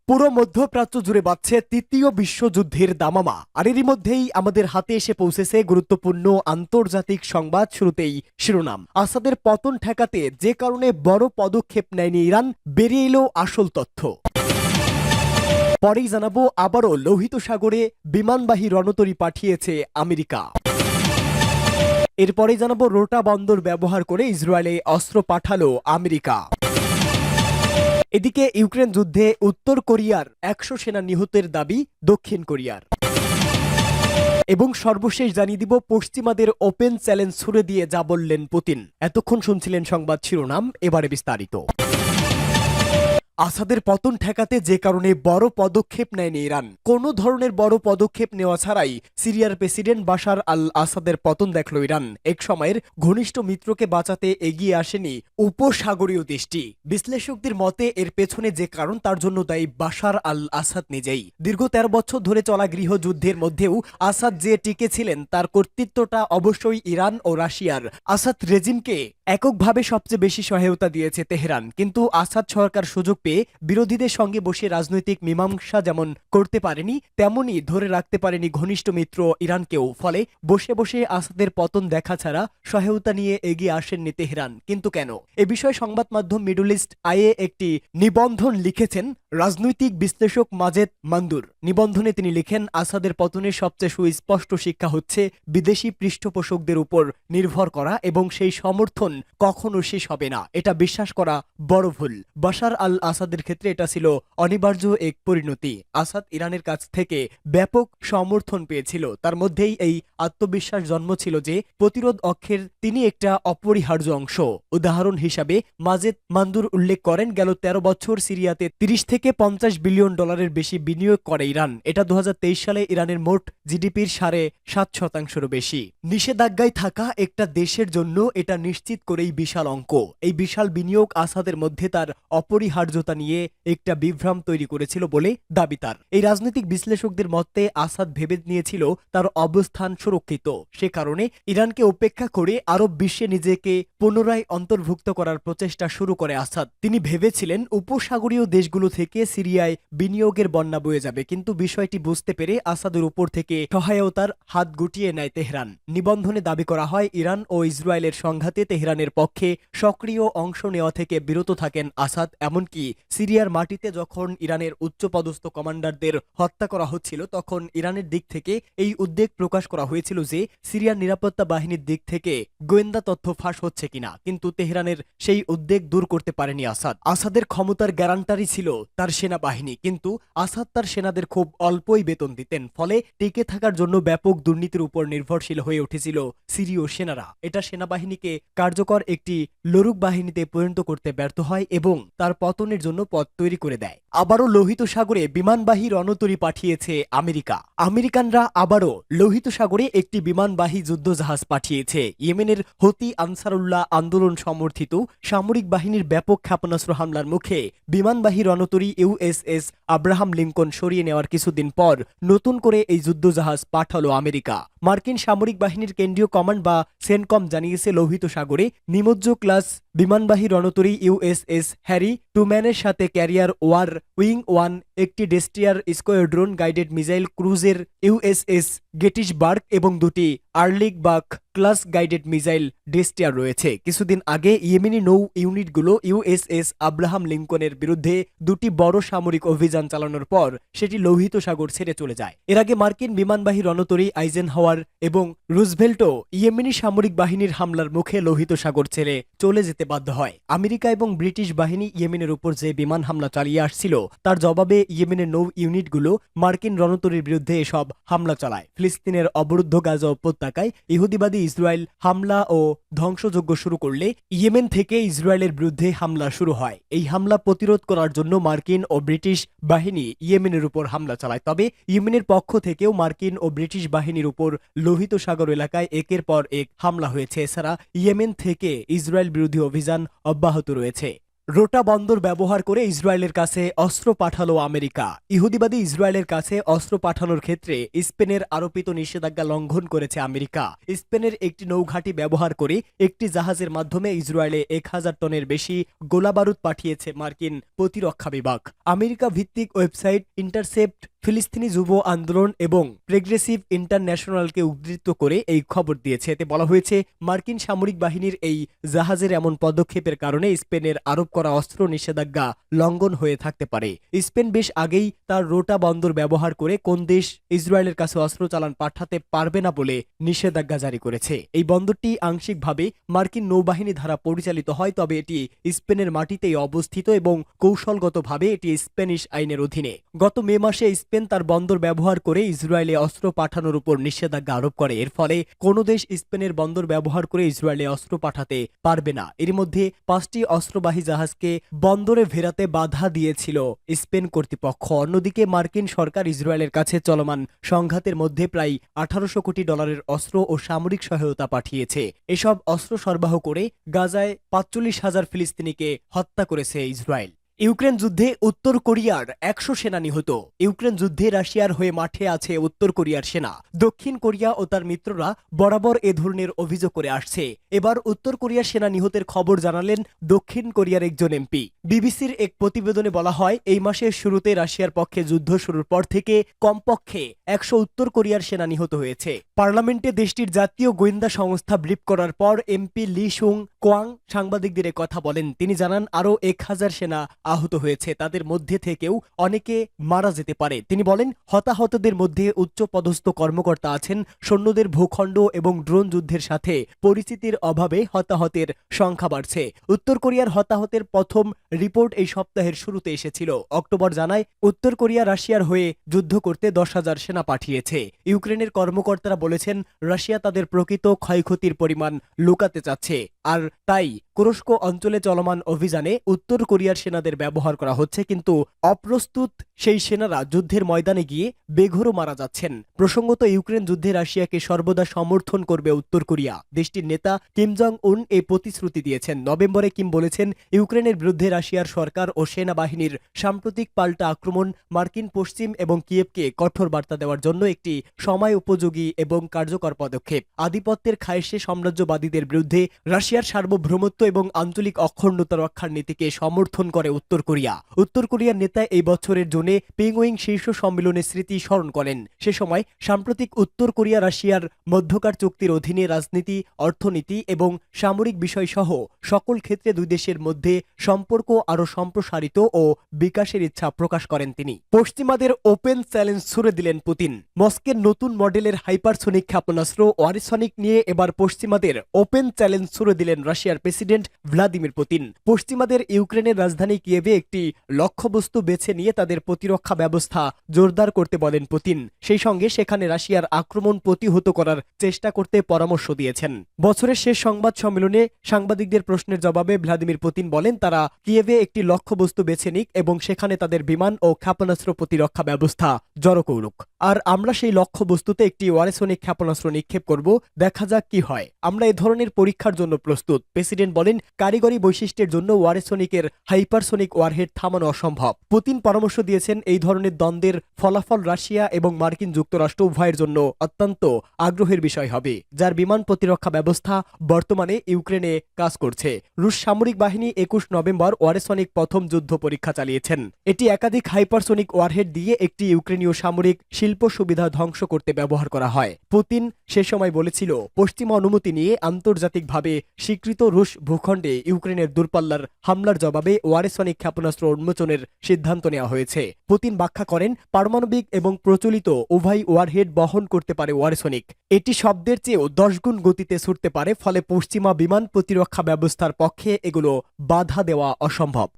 পুরো মধ্যপ্রাচ্য জুড়ে বাজছে তৃতীয় বিশ্বযুদ্ধের দামামা। আর এরই মধ্যেই আমাদের হাতে এসে পৌঁছেছে গুরুত্বপূর্ণ আন্তর্জাতিক সংবাদ। শুরুতেই শিরোনাম, আসাদের পতন ঠেকাতে যে কারণে বড় পদক্ষেপ নেয়নি ইরান, বেরিয়ে এলো আসল তথ্য। পরেই জানাবো, আবারও লোহিত সাগরে বিমানবাহী রণতরী পাঠিয়েছে আমেরিকা। এরপরেই জানাবো, রোটা বন্দর ব্যবহার করে ইসরায়েলে অস্ত্র পাঠালো আমেরিকা। এদিকে ইউক্রেন যুদ্ধে উত্তর কোরিয়ার ১০০ সেনা নিহতের দাবি দক্ষিণ কোরিয়ার। এবং সর্বশেষ জানিয়ে দিব, পশ্চিমাদের ওপেন চ্যালেঞ্জ ছুড়ে দিয়ে যা বললেন পুতিন। এতক্ষণ শুনছিলেন সংবাদ শিরোনাম, এবারে বিস্তারিত। আসাদের পতন ঠেকাতে যে কারণে বড় পদক্ষেপ নেয়নি ইরান। কোনো ধরনের বড় পদক্ষেপ নেওয়া ছাড়াই সিরিয়ার প্রেসিডেন্ট বাশার আল আসাদের পতন দেখল ইরান। এক সময়ের ঘনিষ্ঠ মিত্রকে বাঁচাতে এগিয়ে আসেনি উপসাগরীয় দেশটি। বিশ্লেষকদের মতে এর পেছনে যে কারণ, তার জন্য দায়ী বাশার আল আসাদ নিজেই। দীর্ঘ ১৩ বছর ধরে চলা গৃহযুদ্ধের মধ্যেও আসাদ যে টিকে ছিলেন, তার কর্তৃত্বটা অবশ্যই ইরান ও রাশিয়ার। আসাদ রেজিমকে এককভাবে সবচেয়ে বেশি সহায়তা দিয়েছে তেহরান, কিন্তু আসাদ সরকার সুযোগ পেয়ে বিরোধীদের সঙ্গে বসে রাজনৈতিক মীমাংসা যেমন করতে পারেনি, তেমনি ধরে রাখতে পারেনি ঘনিষ্ঠ মিত্র ইরানকেও। ফলে বসে বসে আসাদের পতন দেখা ছাড়া সহায়তা নিয়ে এগিয়ে আসেননি তেহরান। কিন্তু কেন? এ বিষয়ে সংবাদ মাধ্যম মিডল ইস্ট আইয়ে একটি নিবন্ধন লিখেছেন রাজনৈতিক বিশ্লেষক মাজেদ মান্দুর। নিবন্ধনে তিনি লিখেন, আসাদের পতনের সবচেয়ে সুস্পষ্ট শিক্ষা হচ্ছে বিদেশি পৃষ্ঠপোষকদের উপর নির্ভর করা এবং সেই সমর্থন কখনো শেষ হবে না, এটা বিশ্বাস করা বড় ভুল। বাশার আল আসাদের ক্ষেত্রে এটা ছিল অনিবার্য এক পরিণতি। আসাদ ইরানের কাছ থেকে ব্যাপক সমর্থন পেয়েছিল, তার মধ্যেই এই আত্মবিশ্বাস জন্মছিল যে প্রতিরোধ অক্ষের তিনি একটা অপরিহার্য অংশ। উদাহরণ হিসাবে মাজেদ মান্দুর উল্লেখ করেন, গেল ১৩ বছর সিরিয়াতে ৩০ থেকে ৫০ বিলিয়ন ডলারের বেশি বিনিয়োগ করে ইরান। এটা ২০২৩ সালে ইরানের মোট জিডিপির ৭.৫%-এরও বেশি। নিষেধাজ্ঞায় থাকা একটা দেশের জন্য এটা নিশ্চিত করেই বিশাল অঙ্ক। এই বিশাল বিনিয়োগ আসাদের মধ্যে তার অপরিহার্যতা নিয়ে একটা বিভ্রাম তৈরি করেছিল বলে দাবি তার। এই রাজনৈতিক বিশ্লেষকদের মতে আসাদ ভেবে নিয়েছিল তার অবস্থান সুরক্ষিত। সে কারণে ইরানকে উপেক্ষা করে আরব বিশ্বে নিজেকে পুনরায় অন্তর্ভুক্ত করার প্রচেষ্টা শুরু করে আসাদ। তিনি ভেবেছিলেন উপসাগরীয় দেশগুলো থেকে সিরিয়ায় বিনিয়োগের বন্যা বয়ে যাবে, কিন্তু বিষয়টি বুঝতে পেরে আসাদের উপর থেকে সহায়তার হাত গুটিয়ে নেয় তেহরান। নিবন্ধনে দাবি করা হয়, ইরান ও ইসরায়েলের সংঘাতে তেহরানের পক্ষে সক্রিয় অংশ নেওয়া থেকে বিরত থাকেন আসাদ। এমনকি সিরিয়ার মাটিতে যখন ইরানের উচ্চপদস্থ কমান্ডারদের হত্যা করা হচ্ছিল, তখন ইরানের দিক থেকে এই উদ্বেগ প্রকাশ করা হয়েছিল যে সিরিয়ার নিরাপত্তা বাহিনীর দিক থেকে গোয়েন্দা তথ্য ফাঁস হচ্ছে কিনা। কিন্তু তেহরানের সেই উদ্বেগ দূর করতে পারেনি আসাদ। আসাদের ক্ষমতার গ্যারান্টারই ছিল তার সেনাবাহিনী, কিন্তু আসাদ তার সেনাদের খুব অল্পই বেতন দিতেন। ফলে টিকে থাকার জন্য ব্যাপক দুর্নীতির উপর নির্ভরশীল হয়ে উঠেছিল সিরীয় সেনারা। এটা সেনাবাহিনীকে কার্যকর একটি লড়ুক বাহিনীতে পরিণত করতে ব্যর্থ হয় এবং তার পতনের জন্য পথ তৈরি করে দেয়। আবারও লোহিত সাগরে বিমানবাহী রণতরী পাঠিয়েছে আমেরিকা। আমেরিকানরা আবারও লোহিত সাগরে একটি বিমানবাহী যুদ্ধজাহাজ পাঠিয়েছে। ইয়েমেনের হতি আনসারুল্লাহ আন্দোলন সমর্থিত সামরিক বাহিনীর ব্যাপক ক্ষেপণাস্ত্র হামলার মুখে বিমানবাহী রণতরী ইউএসএস আব্রাহাম লিঙ্কন সরিয়ে নেওয়ার কিছুদিন পর নতুন করে এই যুদ্ধজাহাজ পাঠালো আমেরিকা। মার্কিন সামরিক বাহিনীর কেন্দ্রীয় কমান্ড বা সেনকম জানিয়েছে, লোহিত সাগরে নিমজ্জ ক্লাস বিমানবাহী রণতরী ইউএসএস হ্যারি ট্রুম্যানের সাথে ক্যারিয়ার ওয়ার উইং 1, একটি ডেস্ট্রিয়ার স্কোয়াড্রন গাইডেড মিসাইল ক্রুজের ইউএসএস গেটিসবার্গ এবং দুটি আর্লিক বাক ক্লাস গাইডেড মিসাইল ডেস্ট্রিয়ার রয়েছে। কিছুদিন আগে ইয়েমেনি নৌ ইউনিটগুলো ইউএসএস আব্রাহাম লিঙ্কনের বিরুদ্ধে দুটি বড় সামরিক অভিযান চালানোর পর সেটি লোহিত সাগর ছেড়ে চলে যায়। এর আগে মার্কিন বিমানবাহী রণতরী আইজেনহাওয়ার এবং রুজভেল্টও ইয়েমেনি সামরিক বাহিনীর হামলার মুখে লোহিত সাগর ছেড়ে চলে যেতে বাধ্য হয়। আমেরিকা এবং ব্রিটিশ বাহিনী ইয়েমেনের উপর যে বিমান হামলা চালিয়ে আসছিল, তার জবাবে ইয়েমেনের নৌ ইউনিটগুলো মার্কিন রণতরীর বিরুদ্ধে এসব হামলা চালায়। ফিলিস্তিনের অবরুদ্ধ গাজা উপত্যকায় ইহুদিবাদী ইসরায়েল হামলা ও ধ্বংসযজ্ঞ শুরু করলে ইয়েমেন থেকে ইসরায়েলের বিরুদ্ধে হামলা শুরু হয়। এই হামলা প্রতিরোধ করার জন্য মার্কিন ও ব্রিটিশ বাহিনী ইয়েমেনের উপর হামলা চালায়। তবে ইয়েমেনের পক্ষ থেকেও মার্কিন ও ব্রিটিশ বাহিনীর উপর লোহিত সাগর এলাকায় একের পর এক হামলা হয়েছে। এছাড়া ইয়েমেন থেকে ইসরায়েল বিরোধী অভিযান অব্যাহত রয়েছে। রোটা বন্দর ব্যবহার করে ইসরায়েলের কাছে অস্ত্র পাঠালো আমেরিকা। ইহুদিবাদী ইসরায়েলের কাছে অস্ত্র পাঠানোর ক্ষেত্রে স্পেনের আরোপিত নিষেধাজ্ঞা লঙ্ঘন করেছে আমেরিকা। স্পেনের একটি নৌঘাঁটি ব্যবহার করে একটি জাহাজের মাধ্যমে ইসরায়েলে 1000 টনের বেশি গোলাবারুদ পাঠিয়েছে মার্কিন প্রতিরক্ষা বিভাগ। আমেরিকা ভিত্তিক ওয়েবসাইট ইন্টারসেপ্ট ফিলিস্তিনি যুব আন্দোলন এবং প্রেগ্রেসিভ ইন্টারন্যাশনালকে উদ্ধৃত করে এই খবর দিয়েছে। এতে বলা হয়েছে, মার্কিন সামরিক বাহিনীর এই জাহাজের এমন পদক্ষেপের কারণে স্পেনের আরোপ করা অস্ত্র নিষেধাজ্ঞা লঙ্ঘন হয়ে থাকতে পারে। স্পেন বেশ আগেই তার রোটা বন্দর ব্যবহার করে কোন দেশ ইসরায়েলের কাছে অস্ত্র চালান পাঠাতে পারবে না বলে নিষেধাজ্ঞা জারি করেছে। এই বন্দরটি আংশিকভাবে মার্কিন নৌবাহিনী দ্বারা পরিচালিত হয়, তবে এটি স্পেনের মাটিতেই অবস্থিত এবং কৌশলগতভাবে এটি স্প্যানিশ আইনের অধীনে। গত মে মাসে স্পেন তার বন্দর ব্যবহার করে ইসরায়েলে অস্ত্র পাঠানোর উপর নিষেধাজ্ঞা আরোপ করে। এর ফলে কোনো দেশ স্পেনের বন্দর ব্যবহার করে ইসরায়েলে অস্ত্র পাঠাতে পারবে না। এর মধ্যে 5টি অস্ত্রবাহী জাহাজকে বন্দরে ফেরাতে বাধা দিয়েছিল স্পেন কর্তৃপক্ষ। অন্যদিকে মার্কিন সরকার ইসরায়েলের কাছে চলমান সংঘাতের মধ্যে প্রায় 1800 কোটি ডলারের অস্ত্র ও সামরিক সহায়তা পাঠিয়েছে। এসব অস্ত্র সরবরাহ করে গাজায় 45,000 ফিলিস্তিনিকে হত্যা করেছে ইসরায়েল। ইউক্রেন যুদ্ধে উত্তর কোরিয়ার 100 সেনা নিহত। ইউক্রেন যুদ্ধে রাশিয়ার হয়ে মাঠে আছে উত্তর কোরিয়ার সেনা। দক্ষিণ কোরিয়া ও তার মিত্ররা বরাবর এ ধরনের অভিযোগ করে আসছে। এবার উত্তর কোরিয়ার সেনা নিহতের খবর জানালেন দক্ষিণ কোরিয়ার একজন এমপি। বিবিসির এক প্রতিবেদনে বলা হয়, এই মাসের শুরুতে রাশিয়ার পক্ষে যুদ্ধ শুরুর পর থেকে কমপক্ষে 100 উত্তর কোরিয়ার সেনা নিহত হয়েছে। পার্লামেন্টে দেশটির জাতীয় গোয়েন্দা সংস্থা ব্রিফ করার পর এমপি লি সুং কোয়াং সাংবাদিকদের কথা বলেন। তিনি জানান, আরও 1000 সেনা আহত হয়েছে, তাদের মধ্যে থেকেও অনেকে মারা যেতে পারে। তিনি বলেন, হতাহতদের মধ্যে উচ্চপদস্থ কর্মকর্তা আছেন। সৈন্যদের ভূখণ্ড এবং ড্রোন যুদ্ধের সাথে পরিচিতির অভাবে হতাহতের সংখ্যা বাড়ছে। উত্তর কোরিয়ার হতাহতের প্রথম রিপোর্ট এই সপ্তাহের শুরুতে এসেছিল। অক্টোবর জানায়, উত্তর কোরিয়া রাশিয়ার হয়ে যুদ্ধ করতে 10,000 সেনা পাঠিয়েছে। ইউক্রেনের কর্মকর্তারা বলেছেন, রাশিয়া তাদের প্রকৃত ক্ষয়ক্ষতির পরিমাণ লুকাতে চাচ্ছে, আর তাই কুরস্ক অঞ্চলে চলমান অভিযানে উত্তর কোরিয়ার সেনাদের ব্যবহার করা হচ্ছে। কিন্তু অপ্রস্তুত সেই সেনারা যুদ্ধের ময়দানে গিয়ে বেঘোরও মারা যাচ্ছেন। প্রসঙ্গত, ইউক্রেন যুদ্ধে রাশিয়াকে সর্বদা সমর্থন করবে উত্তর কোরিয়া। দেশটির নেতা কিম জং উন এই প্রতিশ্রুতি দিয়েছেন। নভেম্বরে কিম বলেছেন, ইউক্রেনের বিরুদ্ধে রাশিয়ার সরকার ও সেনাবাহিনীর সাম্প্রতিক পাল্টা আক্রমণ মার্কিন পশ্চিম এবং কিয়েভকে কঠোর বার্তা দেওয়ার জন্য একটি সময় উপযোগী এবং কার্যকর পদক্ষেপ। আধিপত্যের খায়েশে সাম্রাজ্যবাদীদের বিরুদ্ধে রাশিয়ার সার্বভৌমত্ব এবং আঞ্চলিক অখণ্ডতা রক্ষার নীতিকে সমর্থন করে উত্তর কোরিয়া। উত্তর কোরিয়ার নেতা এই বছরের জুনে পিংওয়িং শীর্ষ সম্মেলনের স্মৃতি স্মরণ করেন। সে সময় সাম্প্রতিক উত্তর কোরিয়া রাশিয়ার মধ্যকার চুক্তির অধীনে রাজনীতি, অর্থনীতি এবং সামরিক বিষয়সহ সকল ক্ষেত্রে দুই দেশের মধ্যে সম্পর্ক আরও সম্প্রসারিত ও বিকাশের ইচ্ছা প্রকাশ করেন তিনি। পশ্চিমাদের ওপেন চ্যালেঞ্জ ছুড়ে দিলেন পুতিন। মস্কের নতুন মডেলের হাইপারসোনিক ক্ষেপণাস্ত্র ওয়ারিসনিক নিয়ে এবার পশ্চিমাদের ওপেন চ্যালেঞ্জ ছুড়ে দিলেন রাশিয়ার প্রেসিডেন্ট ভ্লাদিমির পুতিন। পশ্চিমাদের ইউক্রেনের রাজধানী কিয়েভে একটি লক্ষ্যবস্তু বেছে নিয়ে তাদের প্রতিরক্ষা ব্যবস্থা জোরদার করতে বলেন পুতিন। সেই সঙ্গে সেখানে রাশিয়ার আক্রমণ প্রতিহত করার চেষ্টা করতে পরামর্শ দিয়েছেন। বছরের শেষ সংবাদ সম্মেলনে সাংবাদিকদের প্রশ্নের জবাবে ভ্লাদিমির পুতিন বলেন, তারা কিয়েভে একটি লক্ষ্যবস্তু বেছে নিক এবং সেখানে তাদের বিমান ও ক্ষেপণাস্ত্র প্রতিরক্ষা ব্যবস্থা জড়ো করুক। আর আমরা সেই লক্ষ্যবস্তুতে একটি ওয়ারিসনিক ক্ষেপণাস্ত্র নিক্ষেপ করব, দেখা যাক কি হয়। আমরা এ ধরনের পরীক্ষার জন্য প্রস্তুত। প্রেসিডেন্ট বলেন, কারিগরি বৈশিষ্ট্যের জন্য ওয়ারিসনিকের হাইপারসোনিক ওয়ারহেড থামানো অসম্ভব। পুতিন পরামর্শ দিয়েছেন, এই ধরনের দ্বন্দ্বের ফলাফল রাশিয়া এবং মার্কিন যুক্তরাষ্ট্র উভয়ের জন্য অত্যন্ত আগ্রহের বিষয় হবে, যার বিমান প্রতিরক্ষা ব্যবস্থা বর্তমানে ইউক্রেনে কাজ করছে। রুশ সামরিক বাহিনী 21 নভেম্বর ওয়ারিসনিক প্রথম যুদ্ধ পরীক্ষা চালিয়েছেন। এটি একাধিক হাইপারসোনিক ওয়ারহেড দিয়ে একটি ইউক্রেনীয় সামরিক শিল্প সুবিধা ধ্বংস করতে ব্যবহার করা হয়। পুতিন সে সময় বলেছিল, পশ্চিমা অনুমতি নিয়ে আন্তর্জাতিকভাবে স্বীকৃত রুশ ভূখণ্ডে ইউক্রেনের দূরপাল্লার হামলার জবাবে ওয়ারিসনিক ক্ষেপণাস্ত্র উন্মোচনের সিদ্ধান্ত নেওয়া হয়েছে। পুতিন ব্যাখ্যা করেন, পারমাণবিক এবং প্রচলিত উভয় ওয়ারহেড বহন করতে পারে ওয়ারিসনিক। এটি শব্দের চেয়েও 10 গুণ গতিতে ছুটতে পারে, ফলে পশ্চিমা বিমান প্রতিরক্ষা ব্যবস্থার পক্ষে এগুলো বাধা দেওয়া অসম্ভব।